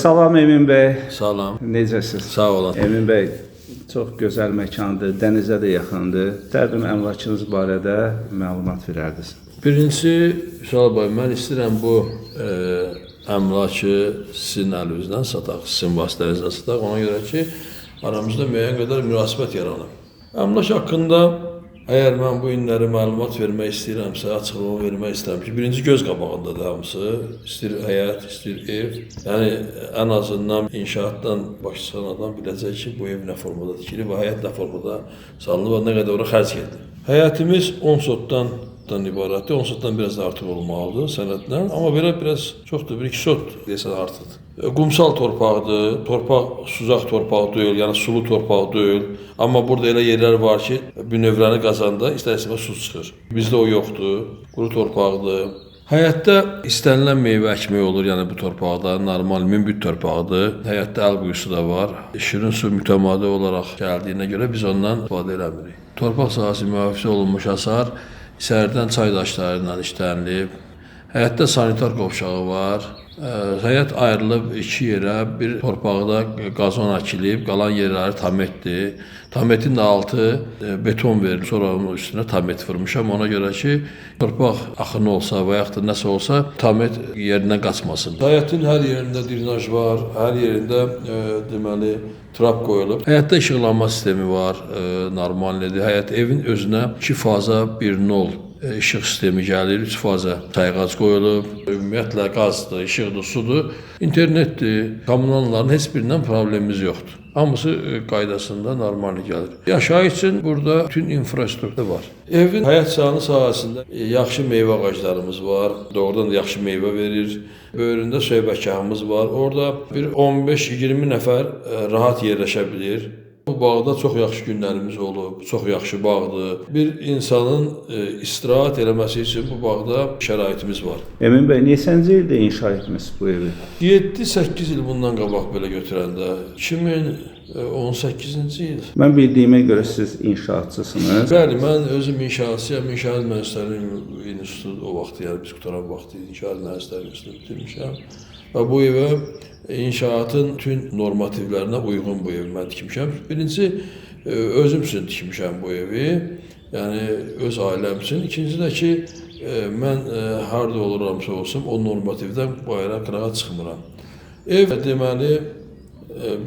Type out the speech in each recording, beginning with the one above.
Salam Emin bəy. Salam. Necəsiz? Sağ olun. Emin bəy, çox gözəl məkandır, dənizə də yaxındır. İstərdim əmlakınız barədə məlumat verərdiniz. Birincisi, Vüsal bəy, mən istəyirəm bu əmlakı sizin əlinizdən sataq, sizin vasitənizdən sataq. Ona görə ki, aramızda müəyyən qədər münasibət yaranıb. Əmlak haqqında əgər mən bu günləri məlumat vermək istəyirəmsə, açıqlama vermək istəyirəm ki, birinci göz qabağındadır hamısı. İstəyir həyət, istəyir ev. Yəni, ən azından inşaatdan başlayan adam biləcək ki, bu ev nə formada tikilir və həyət nə formada salınır və nə qədər ora xərc edilir. Həyətimiz 10 sotdan ibarətdir. 10 sotdan biraz da artıq olmalıdır sənəddən. Amma belə biraz çoxdur, 1-2 sot desən artıqdır. Qumsal torpaqdır, torpaq suzaq torpaq deyil, yəni sulu torpaq deyil. Amma burada elə yerlər var ki, bünövrəni qazanda istər-istəmə su çıxır. Bizdə o yoxdur, quru torpaqdır. Həyətdə istənilən meyvə əkmək olur, yəni bu torpaqda normal münbit torpaqdır. Həyətdə əl quyusu da var. Şirin su mütəmadi olaraq gəldiyinə görə biz ondan istifadə eləmirik. Torpaq sahəsi mühafizə olunmuş hasar içəridən çay daşları ilə işlənilib. Həyətdə sanitar qovşağı var. Həyət ayrılıb iki yerə, bir torpaqda qazon əkilib, qalan yerləri tametdir. Tametin altı beton verilib, sonra onun üstünə tamet vurmuşam. Ona görə ki, torpaq axını olsa və yaxud da nəsə olsa, tamet yerindən qaçmasın. Həyətin hər yerində drenaj var, hər yerində deməli trap qoyulub. Həyətdə işıqlanma sistemi var, normaldir. Həyət evin özünə 2 faza 1-0 işıq sistemi gəlir, 3 faza sayğac qoyulub. Ümumiyyətlə qazdır, işıqdır, sudur, internetdir, kommunalların heç birindən problemimiz yoxdur. Hamısı qaydasında normal gəlir. Yaşayış üçün burada bütün infrastruktur var. Evin həyət sahanı sahəsində yaxşı meyvə ağaclarımız var, doğrudan da yaxşı meyvə verir. Böyründə söhbətgahımız var. Orada bir 15-20 nəfər rahat yerləşə bilir. Bu bağda çox yaxşı günlərimiz olub, çox yaxşı bağdır. Bir insanın istirahət eləməsi üçün bu bağda şəraitimiz var. Emin bəy, neçənci ildə inşa etmiş bu evi? 7-8 il bundan qabaq belə götürəndə, 2018-ci il. Mən bildiyimə görə siz inşaatçısınız. Bəli, mən özüm inşaatçıyam, İnşaat Mühəndisləri İnstitutu o vaxt, yəni biz qutaran vaxtı İnşaat Mühəndisləri İnstitutu bitirmişəm. Və bu evə inşaatın bütün normativlərinə uyğun bu evi mən tikmişəm. Birincisi, özüm üçün tikmişəm bu evi, yəni öz ailəm üçün. İkinci də ki, mən harada oluramsa olsam, o normativdən bayra qırağa çıxmıram. Ev deməli,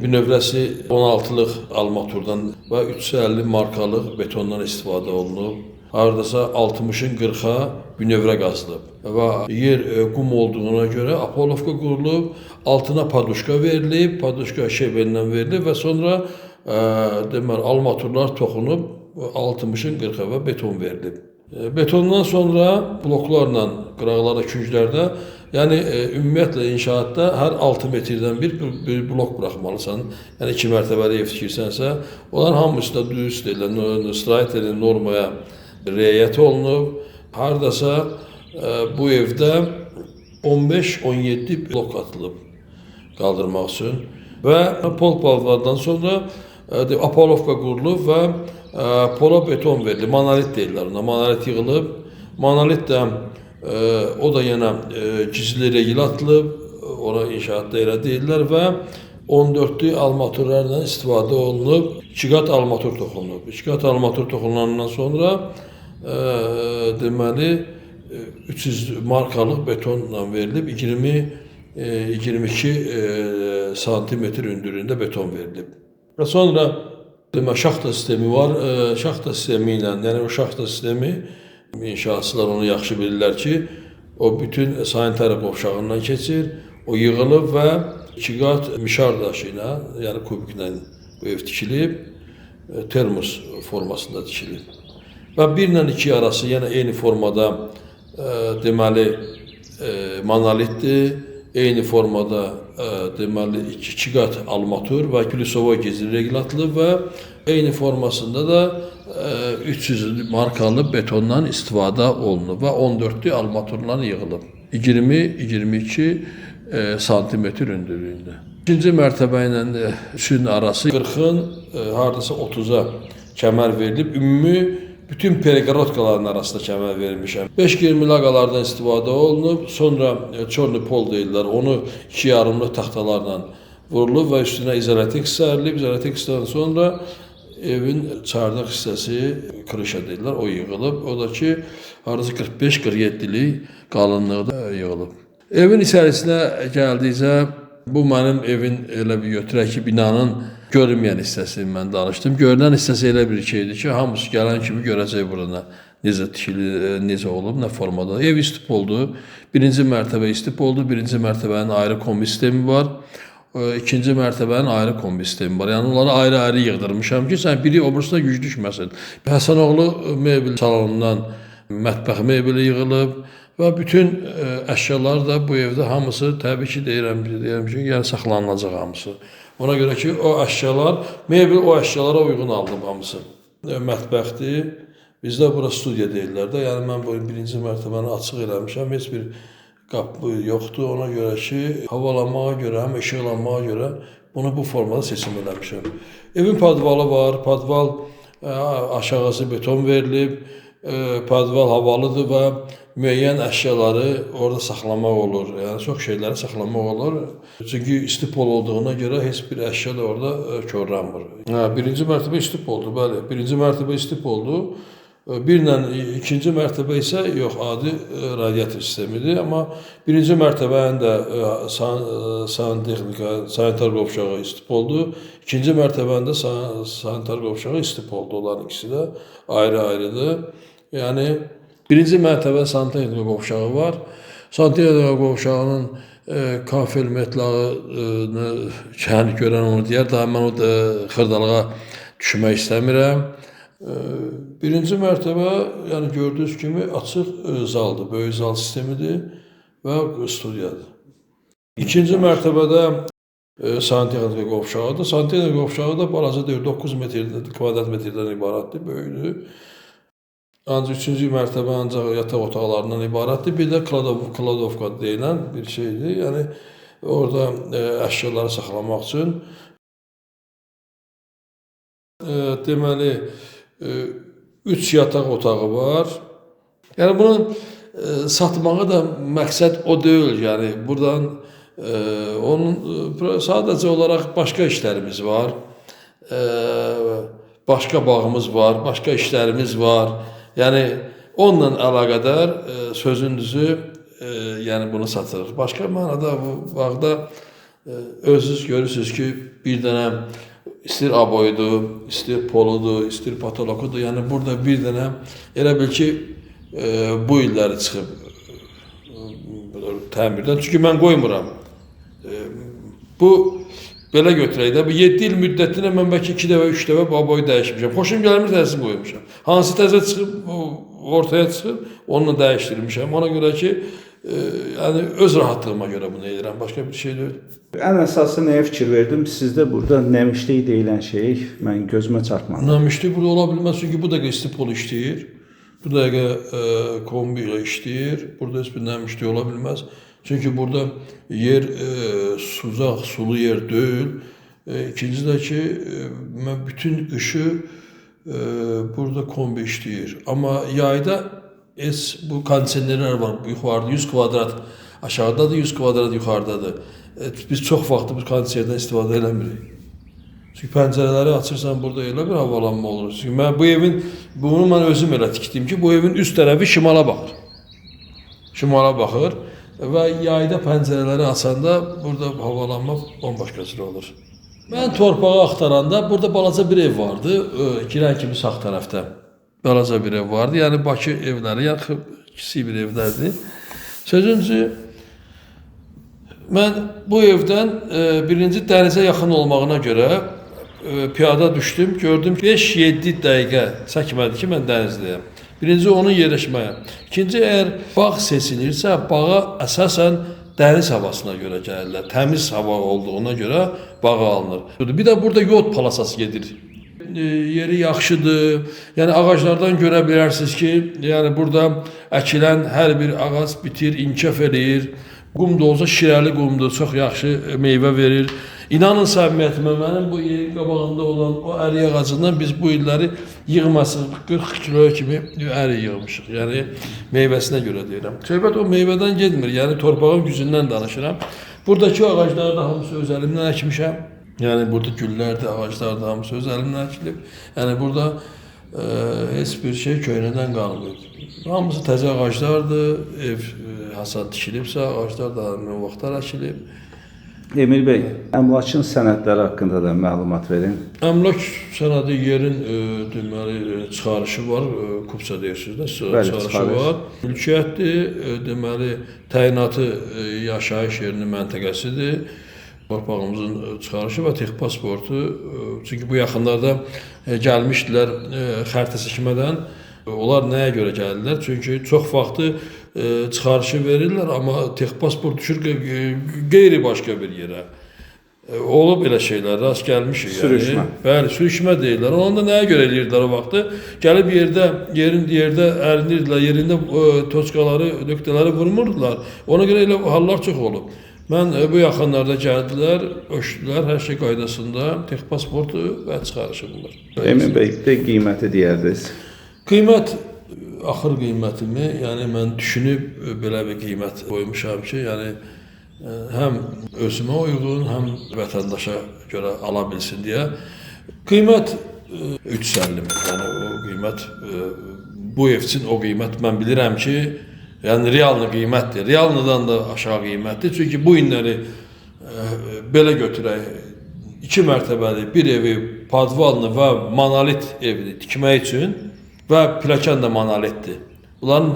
bünövrəsi 16-lıq almaturdan və 350 markalıq betondan istifadə olunub. Haradasa 60-ın 40-a bünövrə qazılıb və yer qum olduğuna görə apolovka qurulub, altına paduşka verilib, paduşka şebelə verilib və sonra deməli almaturlar toxunub 60-ın 40-a və beton verilib. Betondan sonra bloklarla, qıraqlarda, künclərdə, yəni ümumiyyətlə inşaatda hər 6 metrdən bir blok buraxmalısan. Yəni 2 mərtəbəli ev tikirsənsə, onların hamısı da düz deyilən, istirahət edilən normaya riayət olunub. Haradasa bu evdə 15-17 blok atılıb qaldırmaq üçün və polpalvadan sonra apolovka qurulub və pola beton verilib. Monolit deyirlər ona. Monolit yığılıb. Monolit də o da yenə gizli regil atılıb. Ona inşaatda elə deyirlər və 14'lü armaturlarla istifadə olunub. 2 qat armatur toxunub. 2 qat armatur toxunandan sonra deməli 300 markalıq betonla verilib, 20-22 santimetr hündürlüyündə beton verilib. Və sonra deməli şaxta sistemi var. Şaxta sistemi ilə, yəni o şaxta sistemi inşaatçılar onu yaxşı bilirlər ki, o bütün sanitariya qovşağından keçir, o yığılıb və 2 qat mişar daşı ilə, yəni kubiklə bu ev tikilib, termos formasında tikilib. Və 1 ilə 2 arası, yəni eyni formada deməli monolitdir, eyni formada deməli 2 qat armatur və Kulisova gizli regil atılıb və eyni formasında da 300 markalı betondan istifadə olunub və 14'lü armaturla yığılıb. 20-22 santimetr hündürlüyündə. İkinci mərtəbə ilə 3'ün arası 40'ın haradasa 30'a kəmər verilib. Ümumi bütün pergorotkaların arasında kəmər vermişəm. 5 milaqalardan istifadə olunub, sonra çorlu pol deyirlər, onu 2 yarımlı taxtalarla vurulub və üstünə izolatik sərilib, izolatik səriləndən sonra evin çardaq hissəsi krişa deyirlər, o yığılıb. O da ki, arası 45-47'lik qalınlıqda yığılıb. Evin içərisinə gəldikcə, bu mənim evin elə bir götürək ki, binanın görünməyən hissəsini mən danışdım. Görünən hissəsi elə bir şeydir ki, hamısı gələn kimi görəcək burada necə tikili, necə olub, nə formada. Ev istip oldu. Birinci mərtəbə istip oldu. Birinci mərtəbənin ayrı kombi sistemi var. İkinci mərtəbənin ayrı kombi sistemi var. Yəni onları ayrı-ayrı yığdırmışam ki, sən biri obrusuna güc düşməsin. Həsənoğlu mebel salonundan mətbəx mebeli yığılıb və bütün əşyalar da bu evdə hamısı təbii ki, deyirəm ki, yəni saxlanılacaq hamısı. Ona görə ki, o əşyalar, mebel o əşyalara uyğun alınıb hamısı. Mətbəxdir. Bizdə bura studiya deyirlər də. Yəni mən bu birinci mərtəbəni açıq eləmişəm. Heç bir qapı yoxdur. Ona görə ki, havalanmağa görə, həm işıqlanmağa görə bunu bu formada seçim eləmişəm. Evin padvalı var. Padval aşağısı beton verilib. Padval havalıdır və müəyyən əşyaları orada saxlamaq olur. Yəni çox şeyləri saxlamaq olur. Çünki istipol olduğuna görə heç bir əşya da orada körlənmir. Birinci mərtəbə istip oldu, bəli. Birinci mərtəbə istip oldu. Birlə ikinci mərtəbə isə yox, adi radiator sistemidir. Amma birinci mərtəbənin də sanitar qovşağı istip oldu. İkinci mərtəbənin də sanitar qovşağı istip oldu. Onların ikisi də ayrı-ayrıdır. Yəni birinci mərtəbə sanitar qovşağı var. Sanitar qovşağının kafel metlağını görən onu deyər. Daha mən o xırdalığa düşmək istəmirəm. Birinci mərtəbə, yəni gördüyünüz kimi açıq zaldır, böyük zal sistemidir və studiyadır. İkinci mərtəbədə sanitar qovşağıdır. Sanitar qovşağı da balaca deyil, 9 kvadrat metrdən ibarətdir, böyükdür. Ancaq üçüncü mərtəbə ancaq yataq otaqlarından ibarətdir. Bir də kladovka deyilən bir şeydir. Yəni orada əşyaları saxlamaq üçün. Deməli, 3 yataq otağı var. Yəni bunun satmağı da məqsəd o deyil. Yəni buradan onun sadəcə olaraq başqa işlərimiz var. Başqa bağımız var, başqa işlərimiz var. Yəni onunla əlaqədar sözün düzü yəni bunu satırıq. Başqa mənada bu bağda özünüz görürsünüz ki, bir dənə istir aboyudur, istir poludur, istir patolokudur. Yəni burada bir dənə elə bil ki, bu illəri çıxıb təmirdən. Çünki mən qoymuram. Bu belə götürək də, 7 il müddətində mən bəlkə 2 dəfə, 3 dəfə bu aboyu dəyişmişəm. Xoşum gəlmir, təzəsini qoymuşam. Hansı təzə çıxıb, ortaya çıxıb, onunla dəyişdirmişəm. Ona görə ki, yəni öz rahatlığıma görə bunu edirəm, başqa bir şey deyil. Ən əsası nəyə fikir verdim? Sizdə burada nəmişlik deyilən şey mən gözümə çarpmadı. Nəmişlik burada ola bilməz, çünki bu dəqiqə istipol işləyir. Bu dəqiqə kombi ilə işləyir. Burada heç bir nəmişlik ola bilməz. Çünki burada yer suzaq, sulu yer deyil. İkinci də ki, mən bütün qışı burada kombi işləyir. Amma yayda bu kondisionerlər var, yuxarıda 100 kvadrat aşağıdadır, 100 kvadrat yuxarıdadır. Biz çox vaxtı bu kondisionerdən istifadə eləmirik. Çünki pəncərələri açırsan, burada elə bir havalanma olur. Çünki mən bu evin, bunu mən özüm elə tikdim ki, bu evin üst tərəfi şimala baxır. Şimala baxır və yayda pəncərələri açanda burada havalanma bombaşqa cür olur. Mən torpağı axtaranda burada balaca bir ev vardı, girən kimi sağ tərəfdə. Balaca bir ev vardı, yəni Bakı evləri, yəni kiçik bir evlərdir. Sözüncü, mən bu evdən birinci dənizə yaxın olmağına görə piyada düşdüm, gördüm 5-7 dəqiqə çəkmədi ki, mən dənizdəyəm. Birinci onun yerləşməyə. İkinci, əgər bağ seçilirsə, bağa əsasən dəniz havasına görə gəlirlər. Təmiz hava olduğuna görə bağa alınır. Bir də burada yod palasası gedir. Yeri yaxşıdır. Yəni ağaclardan görə bilərsiniz ki, yəni burada əkilən hər bir ağac bitir, inkişaf eləyir. Qum da olsa şirəli qumdur, çox yaxşı meyvə verir. İnanın səmimiyyətimə, mənim bu yerin qabağında olan o ərik ağacından biz bu illəri yığmasıq 40 kilo kimi ərik yığmışıq. Yəni meyvəsinə görə deyirəm. Söhbət o meyvədən getmir, yəni torpağın gücündən danışıram. Buradakı ağacları da hamısı öz əlimdən əkmişəm. Yəni burada güllər də, ağaclar da hamısı öz əlimdən əkilib. Yəni burada heç bir şey köynədən qalmır. Hamısı təzə ağaclardır, ev hasad tikilibsə, ağaclar da həmin vaxtlar əkilib. Emil bəy, əmlakın sənədləri haqqında da məlumat verin. Əmlak sənədi yerin deməli çıxarışı var, kupça deyirsiniz də, çıxarışı var. Mülkiyyətdir, deməli təyinatı yaşayış yerinin məntəqəsidir. Torpağımızın çıxarışı və tex pasportu. Çünki bu yaxınlarda gəlmişdilər xəritə çəkmədən. Onlar nəyə görə gəlirlər? Çünki çox vaxtı çıxarışı verirlər, amma tex pasport düşür qeyri başqa bir yerə. Olub elə şeylər, rast gəlmişik. Sürüşmə. Bəli, sürüşmə deyirlər. Onda nəyə görə eləyirdilər o vaxtı? Gəlib yerdə ərinirdilər, yerində toçkaları, nöqtələri vurmurdular. Ona görə elə hallar çox olub. Mən bu yaxınlarda gəldilər, ölçdülər, hər şey qaydasında, tex pasportu və çıxarışı bunlar. Emin bəy, də qiyməti deyərdiniz. Qiymət, axır qiymətimi, yəni mən düşünüb belə bir qiymət qoymuşam ki, yəni həm özümə uyğun, həm vətəndaşa görə ala bilsin deyə. Qiymət 350 min, yəni o qiymət, bu ev üçün o qiymət mən bilirəm ki, yəni reallı qiymətdir. Reallıdan da aşağı qiymətdir. Çünki bu günləri belə götürək, 2 mərtəbəli bir evi, padvalını və monolit evini tikmək üçün və pilləkən də monolitdir. Bunların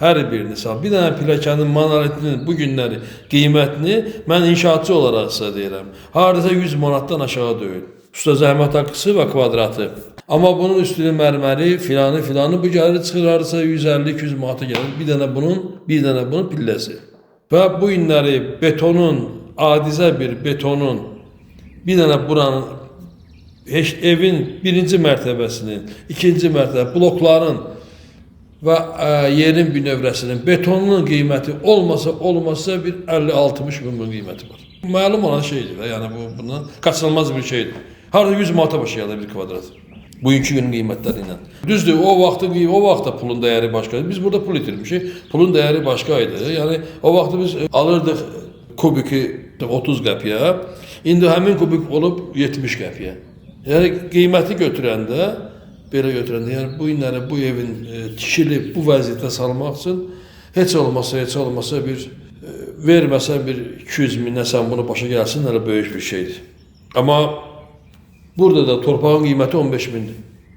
hər birini sal. Bir dənə pilləkənin monolitinin bu günləri qiymətini mən inşaatçı olaraq sizə deyirəm. Hardasa 100 manatdan aşağı deyil. Usta zəhmət haqqısı və kvadratı. Amma bunun üstünün mərməri, filanı bu gəlir çıxır hardasa 150-200 manata gəlir. Bir dənə bunun pilləsi. Və bu günləri betonun, adizə bir betonun, bir dənə buranın evin birinci mərtəbəsinin, ikinci mərtəbə, blokların və yerin bir növrəsinin betonunun qiyməti olmasa bir 50-60 min bunun qiyməti var. Məlum olan şeydir, yəni bundan qaçılmaz bir şeydir. Harada 100 manata başlayır bir kvadrat. Bugünkü günün qiymətləri ilə. Düzdür, o vaxtda pulun dəyəri başqaydı. Biz burada pul itirmişik, pulun dəyəri başqaydı. Yəni o vaxtda biz alırdıq kubiki 30 qəpiyə, indi həmin kubik olub 70 qəpiyə. Yəni qiyməti götürəndə, belə götürəndə, yəni bu günləri bu evin tikilib bu vəziyyətə salmaq üçün heç olmasa bir verməsən bir 200 minə sən bunu başa gəlsin, hələ böyük bir şeydir. Amma burada da torpağın qiyməti 15 mindir.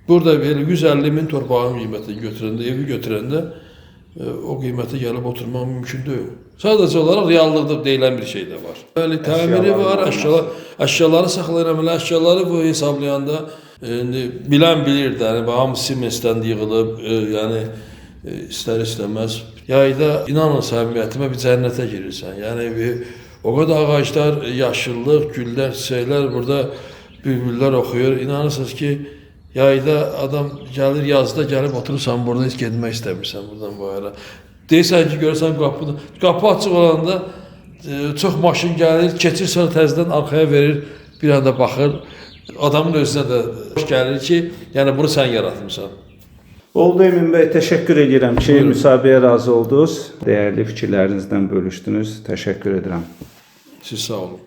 Burada belə 150 min torpağın qiymətini götürəndə, evi götürəndə o qiymətə gəlib oturmaq mümkün deyil. Sadəcə olaraq reallıqda deyilən bir şey də var. Bəli, təmiri var, əşyaları saxlayan əmələ, əşyaları bu hesablayanda bilən bilir də, yəni hamısı Siemensdən yığılıb, yəni istər-istəməz. Yayda inanın səmimiyyətimə bir cənnətə girirsən. Yəni o qədər ağaclar, yaşıllıq, güllər, çiçəklər, burada bülbüllər oxuyur. İnanırsınız ki, yayda adam gəlir, yazda gəlib oturursan burada, heç getmək istəmirsən buradan bu ara. Deyirsən ki, görürsən qapı açıq olanda çox maşın gəlir, keçir sonra təzədən arxaya verir, bir anda baxır. Adamın özünə də xoş gəlir ki, yəni bunu sən yaratmısan. Oldu Emin bəy, təşəkkür edirəm ki, müsahibəyə razı oldunuz. Dəyərli fikirlərinizdən bölüşdünüz. Təşəkkür edirəm. Siz sağ olun.